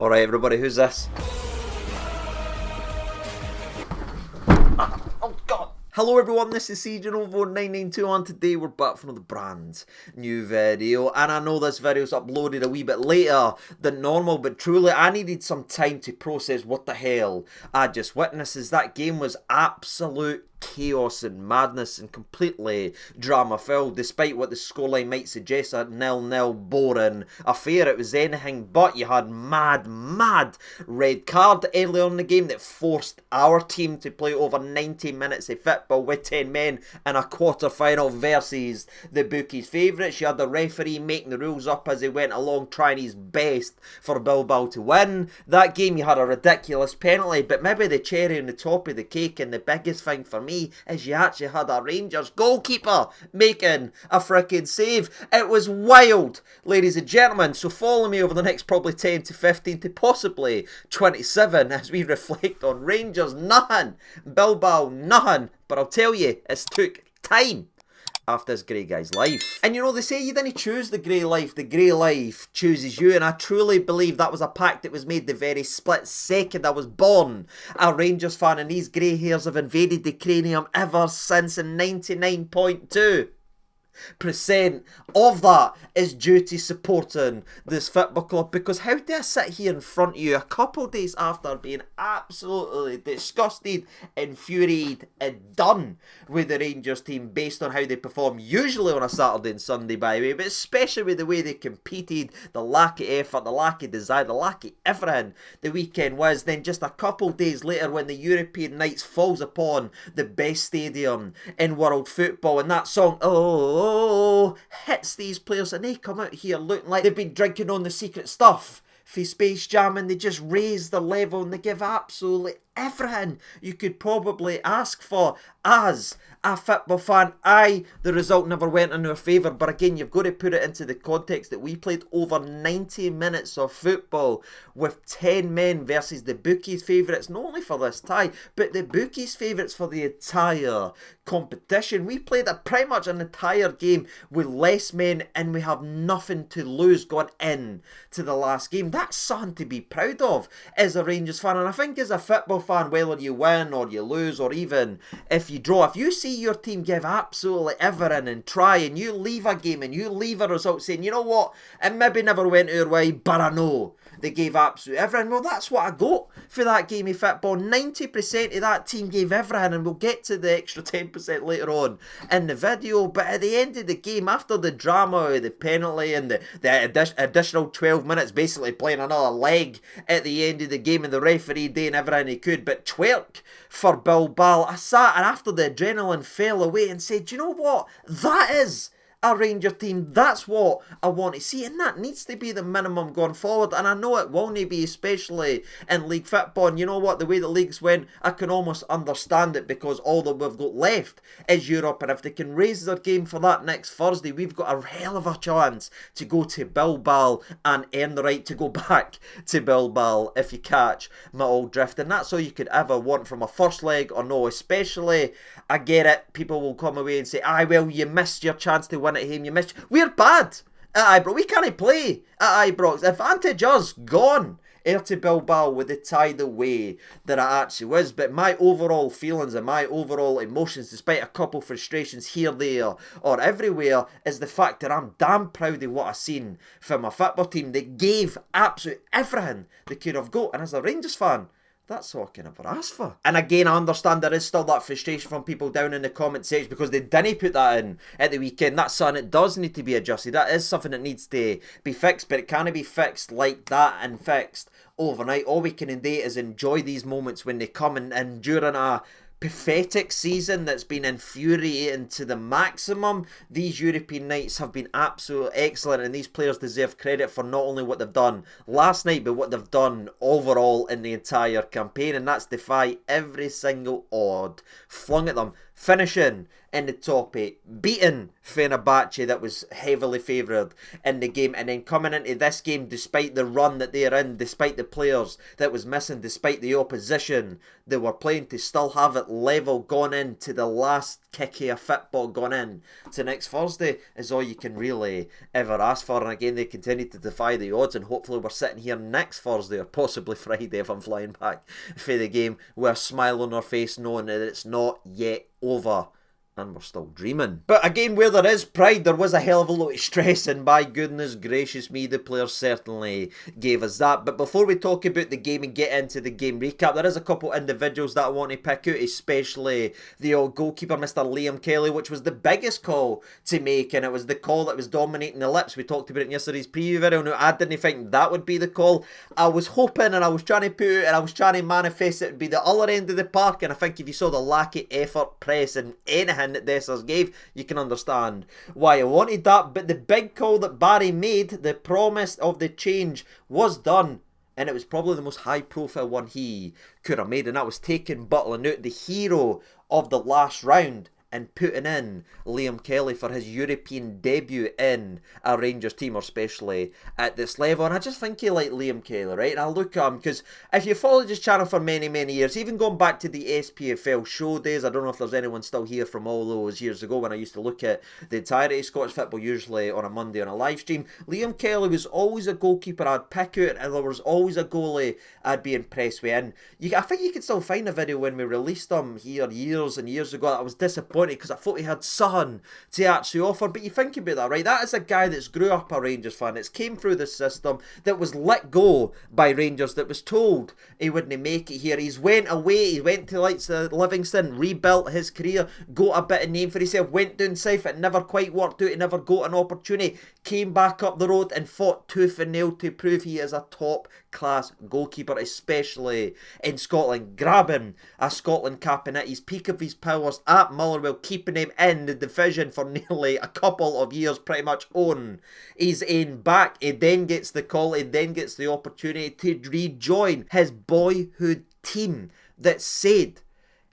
Alright everybody, who's this? Oh god! Hello everyone, this is CJNovo992 and today we're back for another brand new video. And I know this video's uploaded a wee bit later than normal, but truly I needed some time to process what the hell I just witnessed, as that game was absolute chaos and madness and completely drama filled. Despite what the scoreline might suggest, a 0-0 boring affair, it was anything but. You had mad red card early on in the game that forced our team to play over 90 minutes of football with 10 men in a quarter final versus the bookies' favourites. You had the referee making the rules up as he went along, trying his best for Bilbao to win. That game you had a ridiculous penalty, but maybe the cherry on the top of the cake and the biggest thing for me is you actually had a Rangers goalkeeper making a freaking save. It was wild, ladies and gentlemen. So follow me over the next probably 10 to 15 to possibly 27 as we reflect on Rangers nothing, Bilbao nothing. But I'll tell you, it's took time after this grey guy's life. And you know, they say you didn't choose the grey life chooses you, and I truly believe that was a pact that was made the very split second I was born a Rangers fan, and these grey hairs have invaded the cranium ever since. In 99.2% of that is due to supporting this football club. Because how do I sit here in front of you a couple of days after being absolutely disgusted, infuriated and done with the Rangers team based on how they perform usually on a Saturday and Sunday, by the way, but especially with the way they competed, the lack of effort, the lack of desire, the lack of everything the weekend was. Then just a couple of days later, when the European Nights falls upon the best stadium in world football, and that song hits these players, and they come out here looking like they've been drinking on the secret stuff for Space Jam, and they just raise the level and they give absolutely everything you could probably ask for as a football fan. The result never went in our favour, but again, you've got to put it into the context that we played over 90 minutes of football with 10 men versus the bookies' favourites, not only for this tie, but the bookies' favourites for the entire competition. We played pretty much an entire game with less men, and we have nothing to lose going in to the last game. That's something to be proud of as a Rangers fan, and I think as a football fan, whether you win or you lose, or even if you draw, if you see your team give absolutely everything and try, and you leave a game and you leave a result saying, you know what, it maybe never went our way, but I know they gave absolutely everything. Well, that's what I got for that game of football. 90% of that team gave everything, and we'll get to the extra 10% later on in the video. But at the end of the game, after the drama, the penalty, and the additional 12 minutes basically playing another leg at the end of the game, and the referee doing everything he could but twerk for Bilbao, I sat, and after the adrenaline fell away, and said, you know what, that is a Ranger team. That's what I want to see, and that needs to be the minimum going forward. And I know it won't be, especially in league football. And you know what, the way the leagues went, I can almost understand it, because all that we've got left is Europe, and if they can raise their game for that next Thursday, we've got a hell of a chance to go to Bilbao and earn the right to go back to Bilbao, if you catch my old drift. And that's all you could ever want from a first leg, or no, especially, I get it, people will come away and say, aye, well, you missed your chance to win at home, you missed. We're bad at Ibrox. We can't play at Ibrox. Advantage us, gone. To Bilbao with the tie the way that it actually was. But my overall feelings and my overall emotions, despite a couple frustrations here, there or everywhere, is the fact that I'm damn proud of what I've seen from my football team. They gave absolutely everything they could have got, and as a Rangers fan, that's all I can ever ask for. And again, I understand there is still that frustration from people down in the comment section because they didn't put that in at the weekend. That's something that does need to be adjusted. That is something that needs to be fixed, but it can't be fixed like that and fixed overnight. All we can do is enjoy these moments when they come, and during a pathetic season that's been infuriating to the maximum, these European nights have been absolutely excellent, and these players deserve credit for not only what they've done last night, but what they've done overall in the entire campaign, and that's defy every single odd flung at them finishing in the top 8, beating Fenerbahce that was heavily favoured in the game, and then coming into this game despite the run that they're in, despite the players that was missing, despite the opposition they were playing, to still have it level going into the last kick of football going in to next Thursday is all you can really ever ask for. And again, they continue to defy the odds, and hopefully we're sitting here next Thursday or possibly Friday if I'm flying back for the game with a smile on our face knowing that it's not yet over and we're still dreaming. But again, where there is pride, there was a hell of a lot of stress, and by goodness gracious me, the players certainly gave us that. But before we talk about the game and get into the game recap, there is a couple individuals that I want to pick out, especially the old goalkeeper, Mr. Liam Kelly, which was the biggest call to make, and it was the call that was dominating the lips. We talked about it in yesterday's preview video. Now, I didn't think that would be the call. I was hoping, and I was trying to put it, and I was trying to manifest it would be the other end of the park, and I think if you saw the lack of effort, press, and anything that Dessers gave, you can understand why I wanted that. But the big call that Barry made, the promise of the change, was done, and it was probably the most high profile one he could have made, and that was taking Butland out, the hero of the last round, and putting in Liam Kelly for his European debut in a Rangers team, or especially at this level. And I just think you like Liam Kelly, right? And I look at him, because if you followed this channel for many, many years, even going back to the SPFL show days, I don't know if there's anyone still here from all those years ago when I used to look at the entirety of Scottish football, usually on a Monday on a live stream. Liam Kelly was always a goalkeeper I'd pick out, and there was always a goalie I'd be impressed with. And I think you can still find a video when we released him here years and years ago. I was disappointed because I thought he had something to actually offer. But you think about that, right? That is a guy that's grew up a Rangers fan, that's came through the system, that was let go by Rangers, that was told he wouldn't make it here. He's went away, he went to like Livingston, rebuilt his career, got a bit of name for himself, went down south, it never quite worked out, he never got an opportunity, came back up the road and fought tooth and nail to prove he is a top class goalkeeper, especially in Scotland, grabbing a Scotland cap and at his peak of his powers at Motherwell, keeping him in the division for nearly a couple of years, pretty much on his own back. He then gets the call, he then gets the opportunity to rejoin his boyhood team that said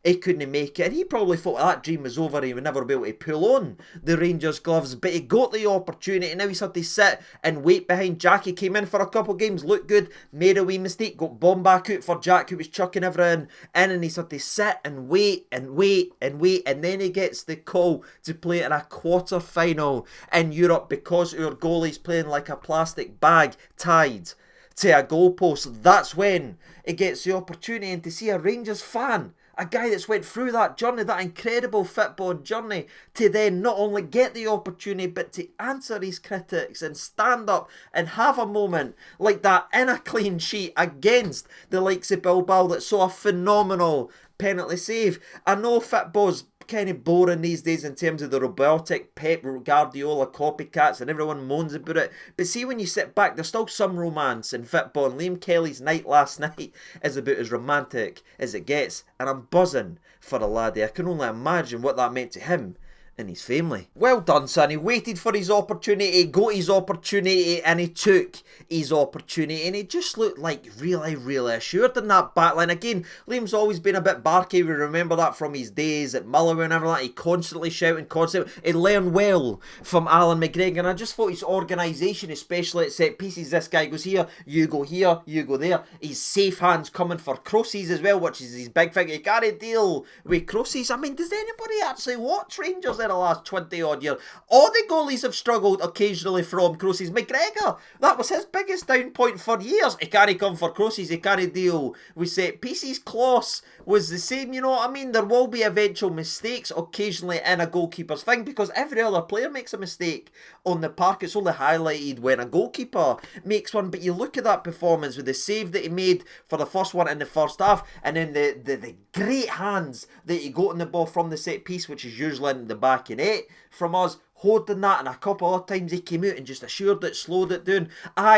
he couldn't make it, and he probably thought that dream was over, he would never be able to pull on the Rangers gloves, but he got the opportunity, and now he's had to sit and wait behind Jack. He came in for a couple of games, looked good, made a wee mistake, got bombed back out for Jack, who was chucking everything in, and he's had to sit and wait and wait and wait, and then he gets the call to play in a quarter final in Europe because our goalie's playing like a plastic bag tied to a goalpost. That's when he gets the opportunity, and to see a Rangers fan, a guy that's went through that journey, that incredible football journey, to then not only get the opportunity, but to answer his critics and stand up and have a moment like that in a clean sheet against the likes of Bilbao that saw a phenomenal penalty save. I know football's kind of boring these days in terms of the robotic Pep Guardiola copycats and everyone moans about it, but see, when you sit back, there's still some romance in football, and Liam Kelly's night last night is about as romantic as it gets, and I'm buzzing for the laddie. I can only imagine what that meant to him and his family. Well done, son. He waited for his opportunity, got his opportunity, and he took his opportunity, and he just looked like really, really assured in that backline. Again, Liam's always been a bit barky. We remember that from his days at Motherwell and everything. He constantly shouting, constantly. He learned well from Alan McGregor, and I just thought his organisation, especially at set pieces, this guy goes here, you go there. His safe hands coming for crosses as well, which is his big thing. He can't deal with crosses. I mean, does anybody actually watch Rangers in the last 20 odd years? All the goalies have struggled occasionally from crosses. McGregor, that was his biggest down point for years. He can't come for crosses, he can't deal with set pieces. Kloss was the same, you know what I mean? There will be eventual mistakes occasionally in a goalkeeper's thing, because every other player makes a mistake on the park. It's only highlighted when a goalkeeper makes one. But you look at that performance with the save that he made for the first one in the first half, and then the great hands that he got on the ball from the set piece, which is usually in the back and eight from us, holding that, and a couple of times he came out and just assured it, slowed it down.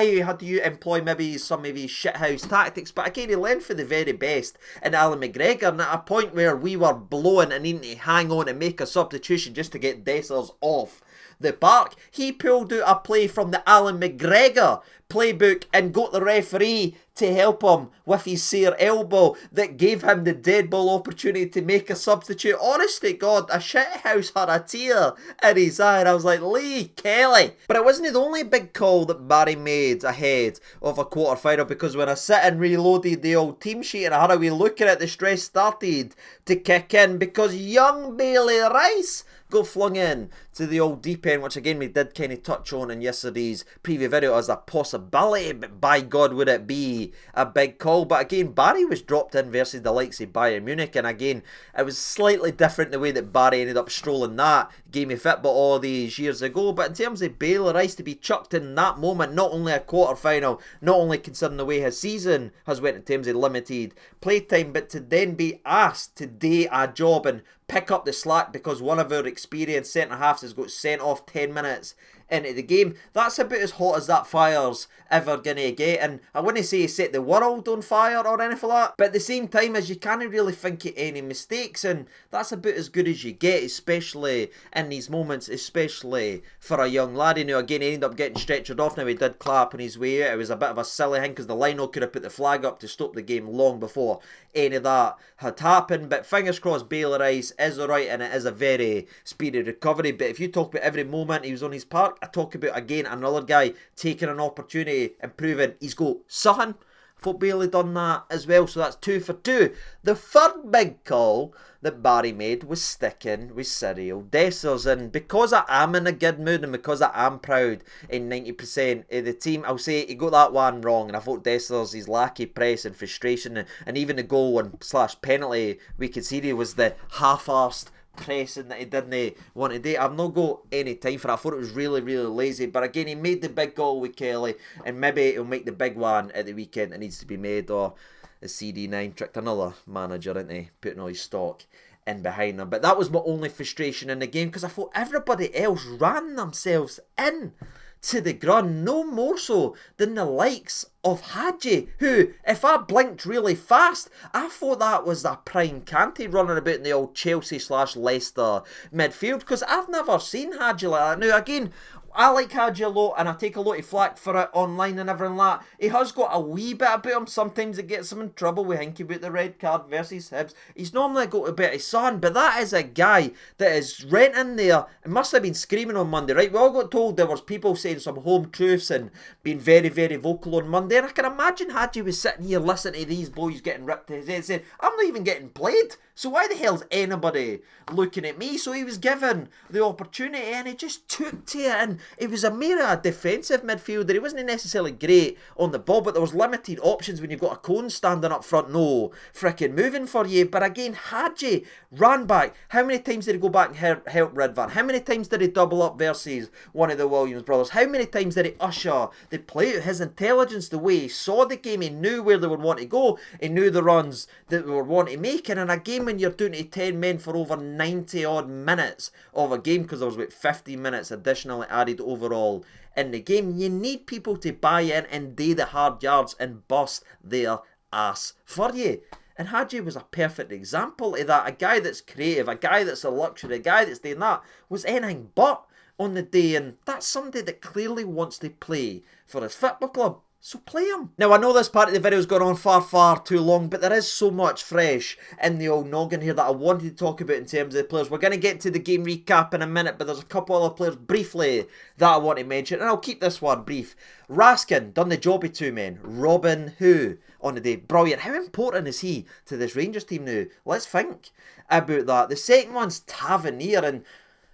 He had to employ maybe some of his shithouse tactics, but again, he learned for the very best in Alan McGregor, and at a point where we were blowing and needing to hang on and make a substitution just to get Dessers off the park, he pulled out a play from the Alan McGregor playbook and got the referee to help him with his sore elbow that gave him the dead ball opportunity to make a substitute. Honest to God, a shithouse had a tear in his eye, and I was like, Lee Kelly. But it wasn't the only big call that Barry made ahead of a quarter-final, because when I sit and reloaded the old team sheet and I had a wee look at it, the stress started to kick in, because young Bailey Rice got flung in to the old deep end, which again we did kind of touch on in yesterday's preview video as a possibility, but by God would it be a big call. But again, Barry was dropped in versus the likes of Bayern Munich, and again it was slightly different the way that Barry ended up strolling that game of football all these years ago. But in terms of Bailey Rice to be chucked in that moment, not only a quarter final, not only considering the way his season has went in terms of limited playtime, but to then be asked to do a job and pick up the slack because one of our experienced centre-halves has got sent off 10 minutes into the game. That's about as hot as that fire's ever gonna get, and I wouldn't say he set the world on fire or anything like that, but at the same time as you can't really think of any mistakes, and that's about as good as you get, especially in these moments, especially for a young lad. You know, again, he ended up getting stretchered off. Now, he did clap on his way out. It was a bit of a silly thing because the lino could have put the flag up to stop the game long before any of that had happened, but fingers crossed Bailey Rice is alright, and it is a very speedy recovery. But if you talk about every moment he was on his park, I talk about again another guy taking an opportunity and proving he's got something. I thought Bailey done that as well, so that's 2 for 2. The third big call that Barry made was sticking with Cyril Dessers, and because I am in a good mood and because I am proud in 90% of the team, I'll say he got that one wrong, and I thought Dessers, his lack of press and frustration, and even the goal and / penalty we conceded was the half-arsed pressing that he didn't want to do. I've not got any time for it. I thought it was really, really lazy. But again, he made the big goal with Kelly, and maybe he'll make the big one at the weekend that needs to be made. Or the CD9 tricked another manager, didn't he? Putting all his stock in behind them. But that was my only frustration in the game, because I thought everybody else ran themselves in to the ground, no more so than the likes of Hagi, who, if I blinked really fast, I thought that was a prime Kante running about in the old Chelsea / Leicester midfield, because I've never seen Hagi like that. Now, again, I like Hagi a lot, and I take a lot of flack for it online and everything like that. He has got a wee bit about him. Sometimes it gets him in trouble. We think about the red card versus Hibs. He's normally got a bit of sun, but that is a guy that is rent in there. It must have been screaming on Monday, right? We all got told there was people saying some home truths and being very, very vocal on Monday, and I can imagine Hagi was sitting here listening to these boys getting ripped to his head saying, I'm not even getting played, so why the hell's anybody looking at me? So he was given the opportunity and he just took to it, and he was a mere defensive midfielder. He wasn't necessarily great on the ball, but there was limited options when you've got a cone standing up front, no fricking moving for you. But again, Hagi ran back. How many times did he go back and help Ridvan? How many times did he double up versus one of the Williams brothers? How many times did he usher the play out? His intelligence, the way he saw the game, he knew where they would want to go, he knew the runs that they would want to make. And in a game when you're doing it to 10 men for over 90 odd minutes of a game, because there was about 15 minutes additionally added overall in the game, you need people to buy in and do the hard yards and bust their ass for you. And Hagi was a perfect example of that. A guy that's creative, a guy that's a luxury, a guy that's doing that, was anything but on the day. And that's somebody that clearly wants to play for his football club. So play him. Now, I know this part of the video has gone on far, far too long, but there is so much fresh in the old noggin here that I wanted to talk about in terms of the players. We're going to get to the game recap in a minute, but there's a couple other players briefly that I want to mention, and I'll keep this one brief. Raskin done the job of 2 men. Robin Who on the day. Brilliant. How important is he to this Rangers team now? Let's think about that. The second one's Tavernier, and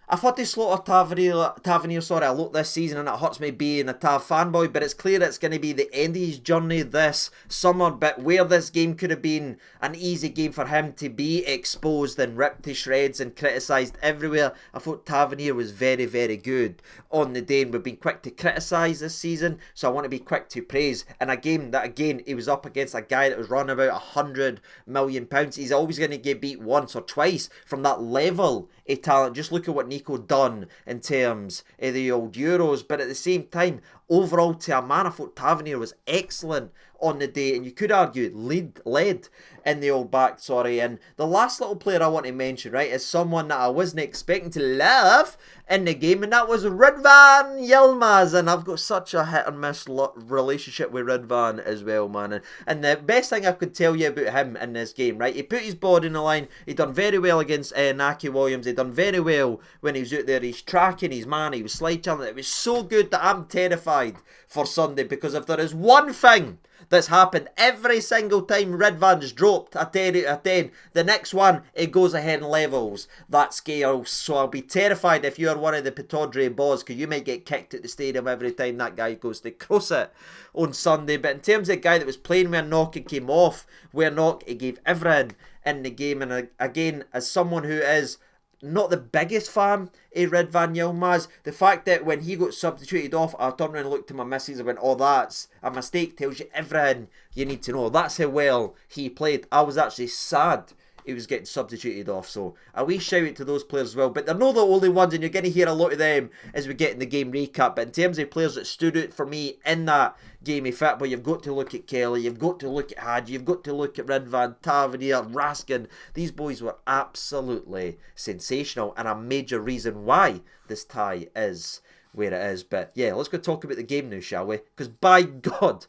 I've had to slaughter Tavernier, a lot this season, and it hurts me being a Tav fanboy, but it's clear it's going to be the end of his journey this summer. But where this game could have been an easy game for him to be exposed and ripped to shreds and criticised everywhere, I thought Tavernier was very, very good on the day, and we've been quick to criticise this season, so I want to be quick to praise. In a game that, again, he was up against a guy that was running about £100 million. He's always going to get beat once or twice from that level of talent. Just look at what Nico done in terms of the old Euros, but at the same time, overall to a man, I thought Tavernier was excellent on the day, and you could argue led in the old back, sorry. And the last little player I want to mention, right, is someone that I wasn't expecting to love in the game, and that was Ridvan Yilmaz. And I've got such a hit and miss relationship with Ridvan as well, man. And the best thing I could tell you about him in this game, right, he put his body in the line. He done very well against Naki Williams. He done very well when he was out there. He's tracking his man. He was slide challenging. It was so good that I'm terrified for Sunday, because if there is one thing that's happened every single time Ridvan's dropped a 10 out of 10, the next one, it goes ahead and levels that scale. So I'll be terrified if you're one of the Pataudry boys, because you might get kicked at the stadium every time that guy goes to cross it on Sunday. But in terms of the guy that was playing where Knock and came off, where Knock, he gave everything in the game. And again, as someone who is not the biggest fan of Ridvan Yilmaz, the fact that when he got substituted off, I turned around and looked to my missus and went, oh, that's a mistake, tells you everything you need to know. That's how well he played. I was actually sad he was getting substituted off, so a wee shout out to those players as well. But they're not the only ones, and you're going to hear a lot of them as we get in the game recap. But in terms of players that stood out for me in that game of football, you've got to look at Kelly, you've got to look at Hagi, you've got to look at Ridvan, Tavernier, Raskin. These boys were absolutely sensational, and a major reason why this tie is where it is. But yeah, let's go talk about the game now, shall we? Because by God,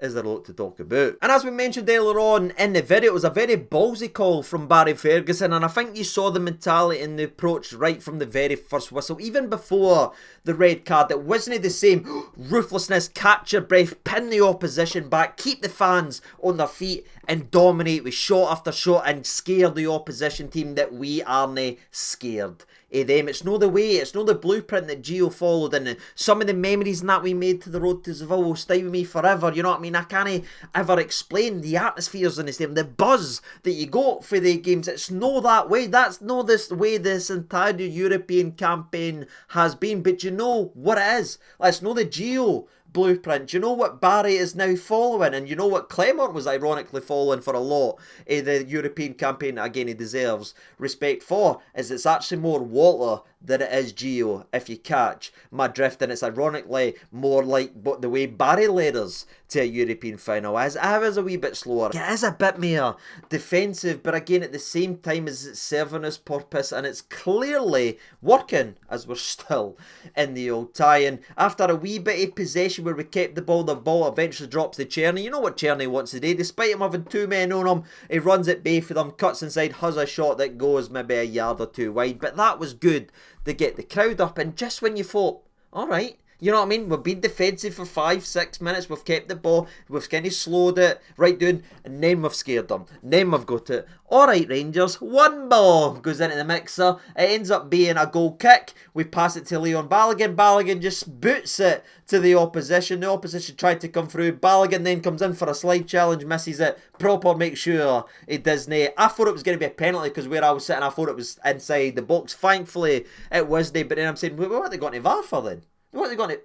is there a lot to talk about. And as we mentioned earlier on in the video, it was a very ballsy call from Barry Ferguson, and I think you saw the mentality and the approach right from the very first whistle. Even before the red card, it wasn't the same ruthlessness, catch your breath, pin the opposition back, keep the fans on their feet and dominate with shot after shot and scare the opposition team that we aren't scared of them. It's no the way, it's no the blueprint that Gio followed, and some of the memories and that we made to the road to Seville will stay with me forever, you know what I mean? I can't ever explain the atmospheres in the stadium, the buzz that you got for the games. It's no that way, that's no this way this entire European campaign has been. But you know what it is? It's no the Gio blueprint. You know what Barry is now following, and you know what Clement was ironically following for a lot of the European campaign. Again, he deserves respect for, is it's actually more Walter than it is Gio, if you catch my drift. And it's ironically more like what the way Barry led us to a European final is. I was a wee bit slower, it is a bit more defensive, but again at the same time is it's serving its purpose, and it's clearly working as we're still in the old tie. And after a wee bit of possession where we kept the ball eventually drops to Czerny. You know what Czerny wants to do, despite him having two men on him, he runs it both of them, cuts inside, has a shot that goes maybe a yard or two wide. But that was good to get the crowd up, and just when you thought, alright, you know what I mean, we've been defensive for 5-6 minutes, we've kept the ball, we've kind of slowed it right down, and then we've scared them, then we've got it. Alright Rangers, one ball goes into the mixer, it ends up being a goal kick, we pass it to Leon Balogun, Balogun just boots it to the opposition tried to come through, Balogun then comes in for a slide challenge, misses it, proper make sure it doesn't. I thought it was going to be a penalty, because where I was sitting I thought it was inside the box, thankfully it wasn't, but then I'm saying, what are they going to VAR for then? What are they going to...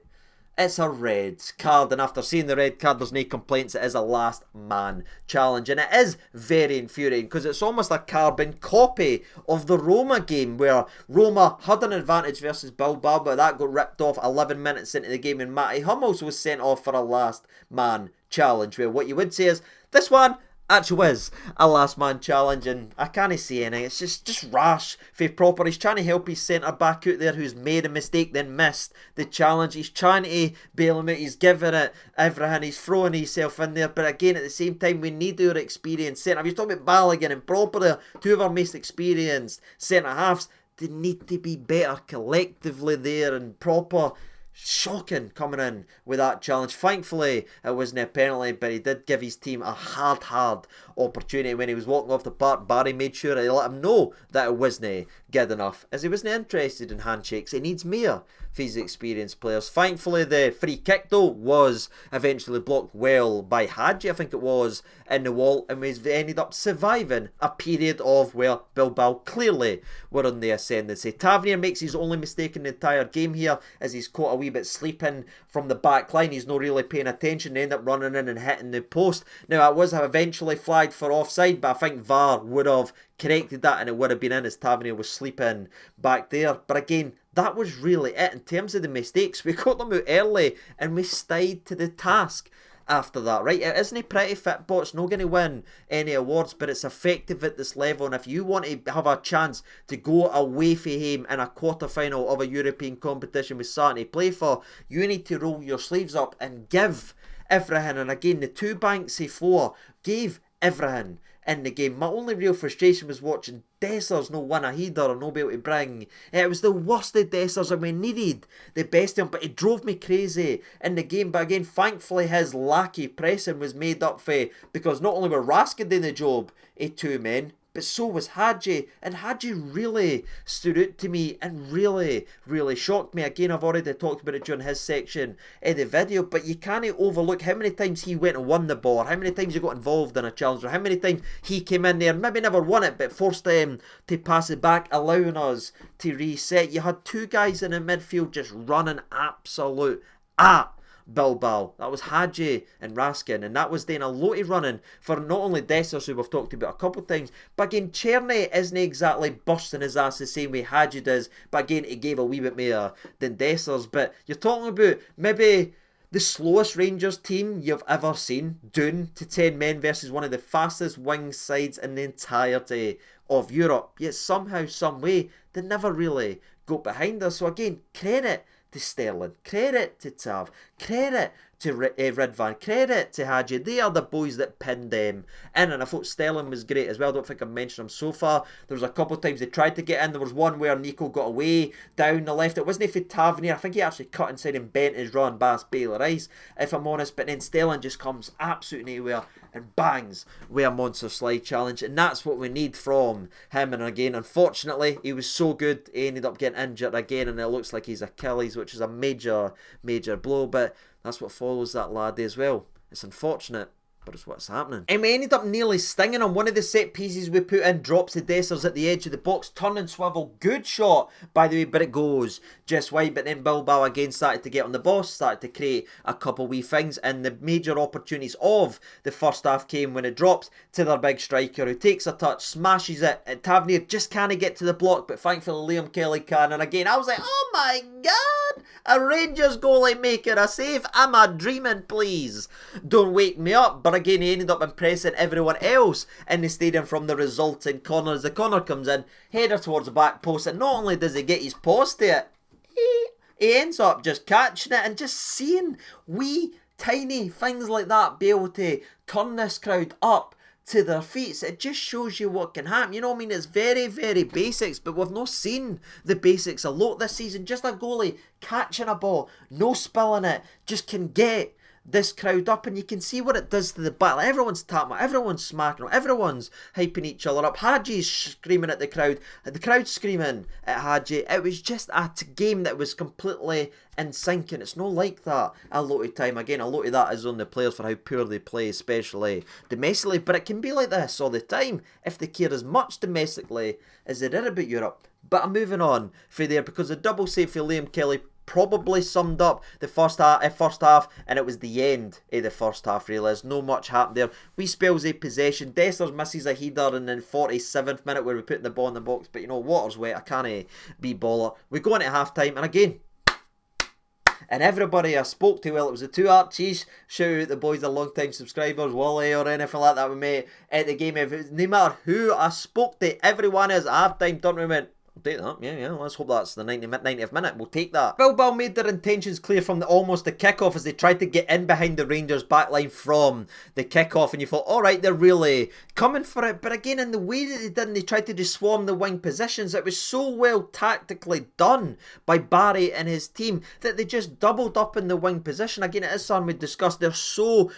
It's a red card, and after seeing the red card, there's no complaints. It is a last man challenge, and it is very infuriating because it's almost a carbon copy of the Roma game, where Roma had an advantage versus Bilbao, but that got ripped off 11 minutes into the game, and Matty Hummels was sent off for a last man challenge, where what you would say is, this one actually is a last man challenge, and I can't say anything. It's just rash for proper. He's trying to help his centre back out there who's made a mistake, then missed the challenge. He's trying to bail him out, he's giving it everything, he's throwing himself in there, but again at the same time we need our experienced centre. If you're talking about Balogun and proper, two of our most experienced centre halves, they need to be better collectively there, and proper. Shocking coming in with that challenge. Thankfully it wasn't a penalty, but he did give his team a hard opportunity. When he was walking off the park, Barry made sure he let him know that it wasn't good enough, as he wasn't interested in handshakes. He needs more for his experienced players. Thankfully the free kick though was eventually blocked well by Hagi, I think it was, in the wall, and we ended up surviving a period of where Bilbao clearly were on the ascendancy. Tavernier makes his only mistake in the entire game here, as he's caught a wee bit sleeping from the back line. He's not really paying attention, they end up running in and hitting the post. Now it was eventually flagged for offside, but I think VAR would have corrected that and it would have been in, as Tavernier was sleeping back there. But again, that was really it in terms of the mistakes. We got them out early and we stayed to the task. after that, right? It isn't pretty football, it's not going to win any awards, but it's effective at this level, and if you want to have a chance to go away from home in a quarter-final of a European competition with something to play for, you need to roll your sleeves up and give everything. And again, the 2 banks of 4 gave everything in the game. My only real frustration was watching Dessers no win a header or no be able to bring. It was the worst of Dessers, and we needed the best of him, but it drove me crazy in the game. But again, thankfully his lackey pressing was made up for, because not only were Raskin doing the job of 2 men, but so was Hagi, and Hagi really stood out to me and really, really shocked me. Again, I've already talked about it during his section in the video, but you can't overlook how many times he went and won the ball, how many times he got involved in a challenge, or how many times he came in there, maybe never won it, but forced them to pass it back, allowing us to reset. You had 2 guys in the midfield just running absolute at Bilbao. That was Hagi and Raskin, and that was doing a lot of running for not only Dessers, who we've talked about a couple of times, but again, Czerny isn't exactly busting his ass the same way Hagi does, but again, he gave a wee bit more than Dessers. But you're talking about maybe the slowest Rangers team you've ever seen, down to 10 men versus one of the fastest wing sides in the entirety of Europe. Yet somehow, some way, they never really got behind us. So again, credit to Sterling, credit to Tav, credit to Ridvan, credit to Hagi. They are the boys that pinned them in, and I thought Sterling was great as well. I don't think I've mentioned him so far. There was a couple of times they tried to get in. There was one where Nico got away down the left. It wasn't for Tavernier. I think he actually cut inside and bent his run past Baylor Rice, if I'm honest. But then Sterling just comes absolutely nowhere and bangs with a monster slide challenge, and that's what we need from him. And again, unfortunately, he was so good, he ended up getting injured again, and it looks like he's Achilles, which is a major blow. But that's what follows that lad as well. It's unfortunate, but it's what's happening. And we ended up nearly stinging on one of the set pieces we put in. Drops the Dessers at the edge of the box, turn and swivel. Good shot, by the way, but it goes just wide. But then Bilbao again started to get on the ball, started to create a couple wee things, and the major opportunities of the first half came when it drops to their big striker, who takes a touch, smashes it, and Tavernier just can't get to the block, but thankfully Liam Kelly can. And again, I was like, oh my god, a Rangers goalie making a save? Am I dreaming, please? Don't wake me up. But again, he ended up impressing everyone else in the stadium from the resulting corner. As the corner comes in, header towards the back post, and not only does he get his post to it, he ends up just catching it, and just seeing wee tiny things like that be able to turn this crowd up to their feet. So it just shows you what can happen. You know what I mean? It's very, very basics, but we've not seen the basics a lot this season. Just a goalie catching a ball, no spilling it, just can get this crowd up, and you can see what it does to the battle. Everyone's tapping, everyone's smacking, everyone's hyping each other up. Hagi's screaming at the crowd screaming at Hagi. It was just a game that was completely in sync, and it's not like that a lot of time. Again, a lot of that is on the players for how poor they play, especially domestically, but it can be like this all the time if they care as much domestically as they did about Europe. But I'm moving on for there, because the double save for Liam Kelly probably summed up the first half, and it was the end of the first half, really. There's no much happened there. We spells a possession. Dessers misses a header in the 47th minute where we put the ball in the box, but you know, water's wet, I can't be baller. We go into half time, and again, and everybody I spoke to, well, it was the 2 Archies, shout out the boys, the long time subscribers, Wally or anything like that we met at the game. No matter who I spoke to, everyone is half time tournament. I'll take that, yeah, let's hope that's the 90th minute, we'll take that. Bilbao made their intentions clear from almost the kick-off as they tried to get in behind the Rangers backline from the kick-off, and you thought, alright, they're really coming for it. But again, in the way that they did, they tried to just swarm the wing positions. It was so well tactically done by Barry and his team that they just doubled up in the wing position. Again, it is something we discussed, they're so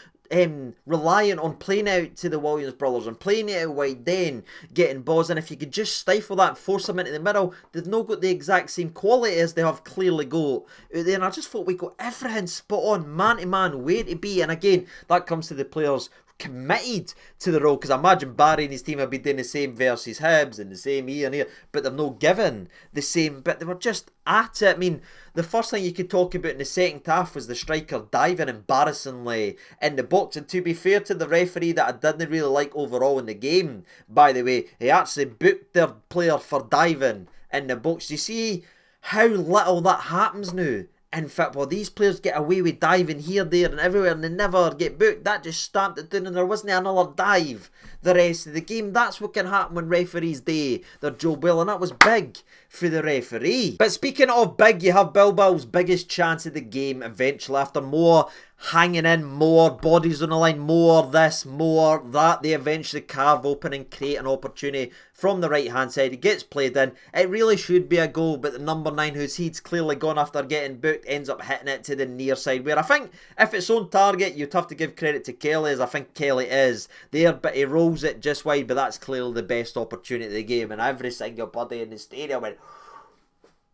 reliant on playing out to the Williams brothers and playing it out wide, then getting balls, and if you could just stifle that and force them into the middle, they've not got the exact same quality as they have clearly got out there. And I just thought we got everything spot on, man to man, where to be. And again, that comes to the players committed to the role, because I imagine Barry and his team have been doing the same versus Hibs and the same here and here, but they've not given the same, but they were just at it. I mean, the first thing you could talk about in the second half was the striker diving embarrassingly in the box, and to be fair to the referee that I didn't really like overall in the game, by the way, he actually booked their player for diving in the box. You see how little that happens now in football. These players get away with diving here, there and everywhere and they never get booked. That just stamped it down and there wasn't another dive the rest of the game. That's what can happen when referees do their job well, and that was big for the referee. But speaking of big, you have Bilbao's biggest chance of the game eventually after more hanging in, more bodies on the line, more this, more that. They eventually carve open and create an opportunity from the right hand side. It gets played in. It really should be a goal, but the number 9, whose heat's clearly gone after getting booked, ends up hitting it to the near side, where I think if it's on target you'd have to give credit to Kelly, as I think Kelly is there, but he rolls it just wide. But that's clearly the best opportunity of the game, and every single body in the stadium went,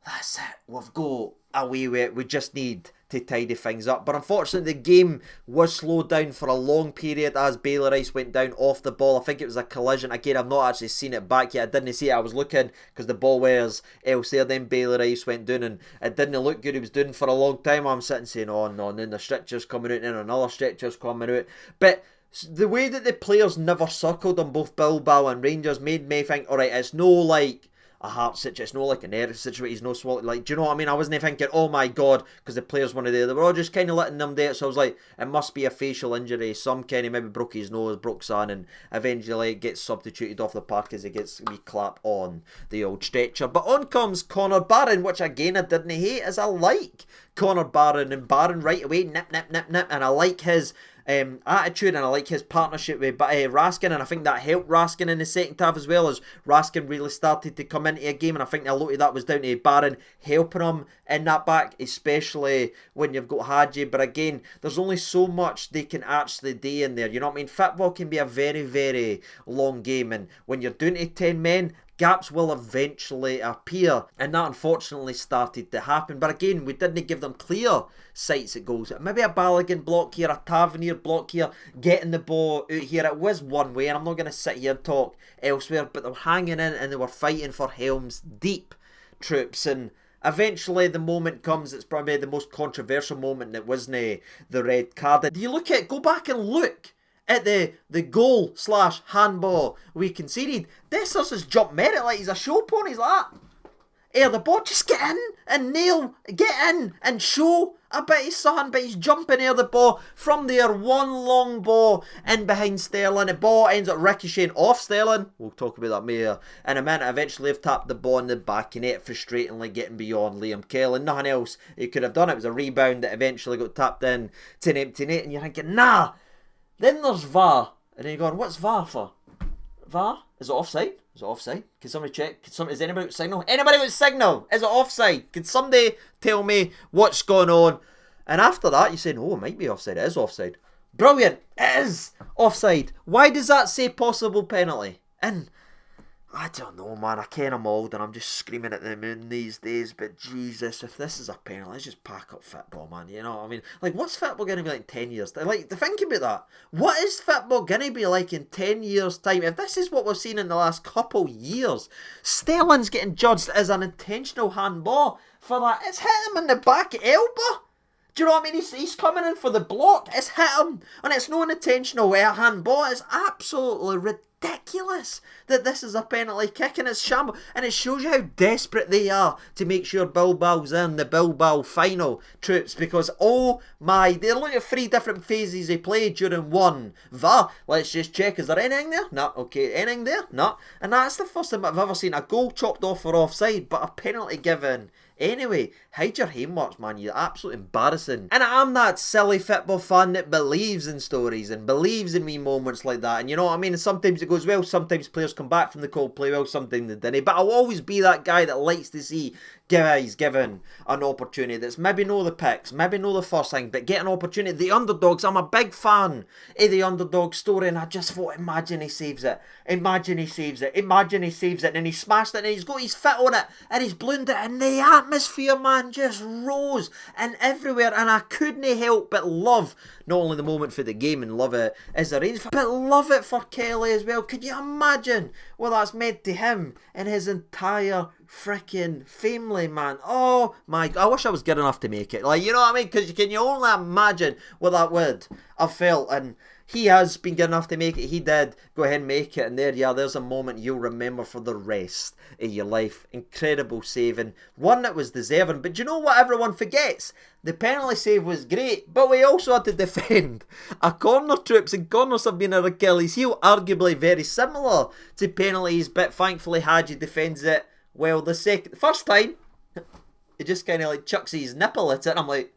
that's it, we've got away with it, we just need to tidy things up. But unfortunately the game was slowed down for a long period as Bailey Rice went down off the ball. I think it was a collision. Again, I've not actually seen it back yet. I didn't see it. I was looking because the ball was elsewhere. Then Bailey Rice went down and it didn't look good. He was down for a long time. I'm sitting saying, oh no, and then the stretcher's coming out and then another stretcher's coming out. But the way that the players never circled on both Bilbao and Rangers made me think, alright, it's no like a heart situation, it's no like an error situation, he's no swallow, like, do you know what I mean? I wasn't thinking, oh my god, because the players weren't there. They were all just kind of letting them do it, so I was like, it must be a facial injury. Some kind of maybe broke his nose, broke son, and eventually gets substituted off the park as he gets a wee clap on the old stretcher. But on comes Connor Barron, which again I didn't hate, as I like Connor Barron, and Barron right away, nip, and I like his attitude, and I like his partnership with Raskin, and I think that helped Raskin in the second half as well, as Raskin really started to come into a game, and I think a lot of that was down to Barron helping him in that back, especially when you've got Hagi. But again, there's only so much they can actually do in there, you know what I mean? Football can be a very, very long game, and when you're doing it to 10 men, gaps will eventually appear, and that unfortunately started to happen. But again, we didn't give them clear sights at goals. Maybe a Balogun block here, a Tavernier block here, getting the ball out here. It was one way, and I'm not going to sit here and talk elsewhere, but they were hanging in and they were fighting for Helm's deep troops. And eventually the moment comes, it's probably the most controversial moment, and it wasn't the red card. Do you look at, go back and look at the goal / handball we conceded. Dessers has jumped merit like he's a show pony. He's like that. Air the ball, just get in and nail, get in and show a bit of something, but he's jumping air the ball from there. One long ball in behind Sterling. The ball ends up ricocheting off Sterling. We'll talk about that more in a minute. Eventually they've tapped the ball in the back of net, frustratingly getting beyond Liam Kelly. Nothing else he could have done. It was a rebound that eventually got tapped in to an empty net, and you're thinking, nah. Then there's VAR, and then you're going, what's VAR for? VAR? Is it offside? Is it offside? Can somebody check? Is anybody got signal? Anybody got signal? Is it offside? Can somebody tell me what's going on? And after that, you're saying, oh, it might be offside. It is offside. Brilliant. It is offside. Why does that say possible penalty? And I don't know, man. I ken I'm old and I'm just screaming at the moon these days, but Jesus, if this is a penalty, let's just pack up football, man. You know what I mean? Like, what's football going to be like in 10 years? Like, think about that. What is football going to be like in 10 years' time? If this is what we've seen in the last couple years, Sterling's getting judged as an intentional handball for that. It's hit him in the back elbow. Do you know what I mean? He's coming in for the block. It's hit him. And it's not an intentional handball. It's absolutely ridiculous that this is a penalty kick, and it's shambles, and it shows you how desperate they are to make sure Bilbao's in the Bilbao final troops, because oh my, they're looking at 3 different phases they played during one. VAR, let's just check, is there anything there? No. Okay, anything there? No. And that's the first time I've ever seen a goal chopped off for offside, but a penalty given anyway. Hide your homeworks, man. You're absolutely embarrassing. And I'm that silly football fan that believes in stories and believes in me moments like that. And you know what I mean? Sometimes it goes well. Sometimes players come back from the cold, play well. Sometimes they didn't. But I'll always be that guy that likes to see guys given an opportunity that's maybe no the picks, maybe no the first thing, but get an opportunity. The underdogs, I'm a big fan of the underdog story, and I just thought, imagine he saves it. Imagine he saves it. Imagine he saves it. And he smashed it, and he's got his foot on it, and he's ballooned it, and the atmosphere, man, just rose and everywhere. And I couldn't help but love not only the moment for the game and love it as a Rangers, but love it for Kelly as well. Could you imagine what that's meant to him and his entire freaking family, man? Oh my, I wish I was good enough to make it. Like, you know what I mean? Because can you only imagine what that would have felt. And he has been good enough to make it. He did go ahead and make it, and there's a moment you'll remember for the rest of your life. Incredible saving, one that was deserving. But do you know what everyone forgets? The penalty save was great, but we also had to defend a corner, troops, and corners have been our Achilles heel, arguably very similar to penalties, but thankfully Hagi defends it well. The first time, he just kind of like chucks his nipple at it, and I'm like,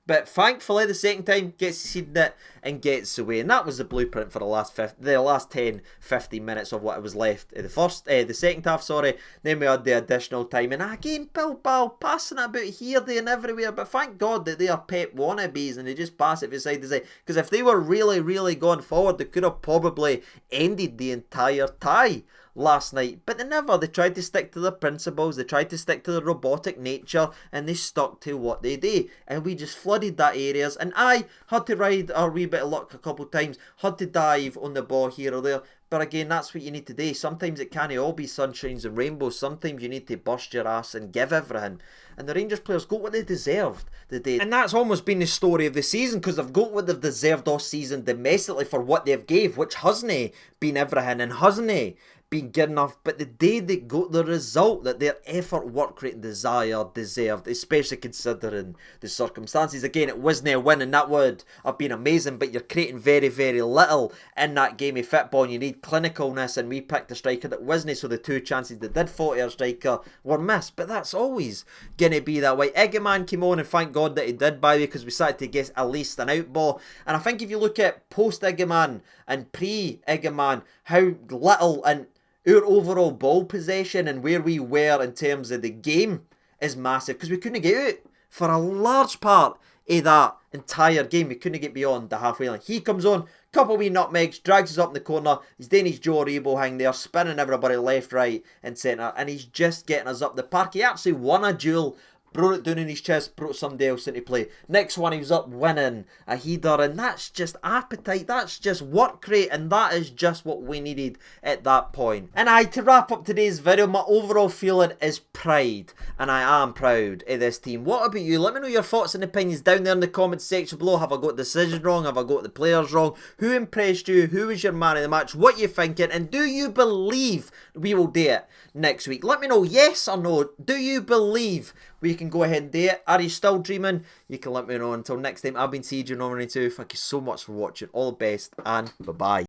but thankfully the second time gets to see it and gets away, and that was the blueprint for the last 10-15 minutes of what was left. The second half, sorry. Then we had the additional time, and again Bilbao passing it about here, there, and everywhere. But thank God that they are Pep wannabes and they just pass it from side to side. Because if they were really going forward, they could have probably ended the entire tie last night, but they never. They tried to stick to the principles, they tried to stick to the robotic nature, and they stuck to what they do, and we just flooded that areas. And I had to ride a wee bit of luck a couple of times, had to dive on the ball here or there, but again, that's what you need to do. Sometimes it can't all be sunshines and rainbows. Sometimes you need to bust your ass and give everything. And the Rangers players got what they deserved today. And that's almost been the story of the season, because they've got what they've deserved all season domestically for what they've gave, which hasn't been everything and hasn't been good enough. But the day they got the result that their effort, work rate and desire deserved, especially considering the circumstances. Again, it wasn't a win, and that would have been amazing, but you're creating very little in that game of football, and you need clinicalness, and we picked a striker that wasn't, so the two chances that did fall to our striker were missed. But that's always going to be that way. Egeman came on, and thank God that he did, by the way, because we started to get at least an out ball. And I think if you look at post Egeman and pre Egeman, how little and our overall ball possession and where we were in terms of the game is massive, because we couldn't get out for a large part of that entire game. We couldn't get beyond the halfway line. He comes on, couple wee nutmegs, drags us up in the corner. He's doing his Joe Rebo hang there, spinning everybody left, right and centre, and he's just getting us up the park. He actually won a duel, brought it down in his chest, brought somebody else into play. Next one, he was up winning a header, and that's just appetite, that's just work rate, and that is just what we needed at that point. And to wrap up today's video, my overall feeling is pride, and I am proud of this team. What about you? Let me know your thoughts and opinions down there in the comments section below. Have I got the decision wrong? Have I got the players wrong? Who impressed you? Who was your man of the match? What you thinking? And do you believe we will do it next week? Let me know, yes or no. Do you believe we can go ahead and do it? Are you still dreaming? You can let me know. Until next time, I've been CJ92. Thank you so much for watching. All the best, and bye-bye.